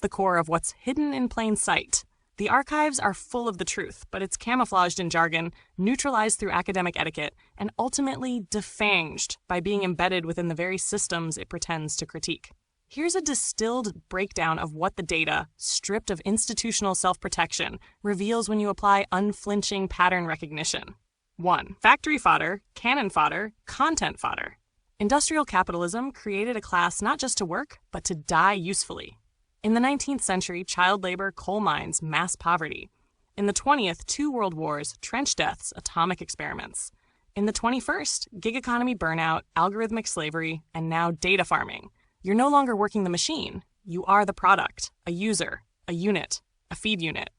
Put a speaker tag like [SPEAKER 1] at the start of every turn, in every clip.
[SPEAKER 1] the core of what's hidden in plain sight. The archives are full of the truth, but it's camouflaged in jargon, neutralized through academic etiquette, and ultimately defanged by being embedded within the very systems it pretends to critique. Here's a distilled breakdown of what the data, stripped of institutional self-protection, reveals when you apply unflinching pattern recognition. 1. Factory fodder, cannon fodder, content fodder. Industrial capitalism created a class not just to work, but to die usefully. In the 19th century, child labor, coal mines, mass poverty. In the 20th, 2 world wars, trench deaths, atomic experiments. In the 21st, gig economy burnout, algorithmic slavery, and now data farming. You're no longer working the machine. You are the product, a user, a unit, a feed unit.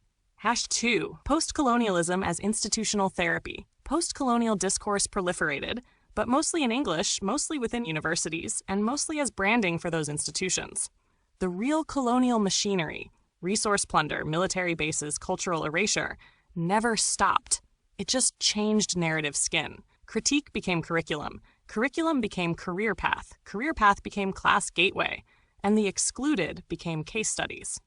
[SPEAKER 1] #2. Post-Colonialism as institutional therapy. Post-colonial discourse proliferated, but mostly in English, mostly within universities, and mostly as branding for those institutions. The real colonial machinery, resource plunder, military bases, cultural erasure, never stopped. It just changed narrative skin. Critique became curriculum. Curriculum became career path. Career path became class gateway. And the excluded became case studies.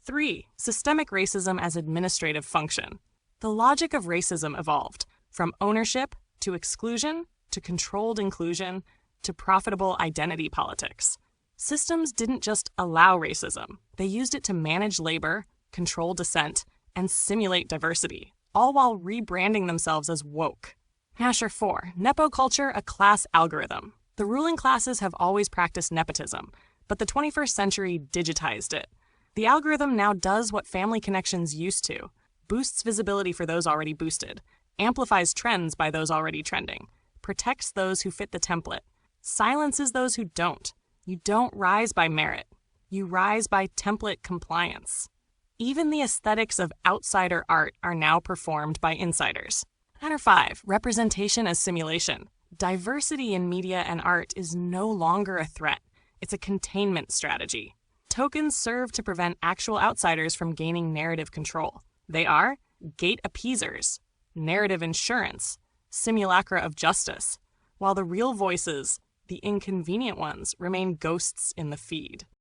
[SPEAKER 1] 3. Systemic racism as administrative function. The logic of racism evolved from ownership to exclusion to controlled inclusion to profitable identity politics. Systems didn't just allow racism. They used it to manage labor, control dissent, and simulate diversity, all while rebranding themselves as woke. #4. Nepo culture, a class algorithm. The ruling classes have always practiced nepotism, but the 21st century digitized it. The algorithm now does what family connections used to, boosts visibility for those already boosted, amplifies trends by those already trending, protects those who fit the template, silences those who don't. You don't rise by merit. You rise by template compliance. Even the aesthetics of outsider art are now performed by insiders. 5. Representation as simulation. Diversity in media and art is no longer a threat. It's a containment strategy. Tokens serve to prevent actual outsiders from gaining narrative control. They are gate appeasers, narrative insurance, simulacra of justice, while the real voices, the inconvenient ones, remain ghosts in the feed.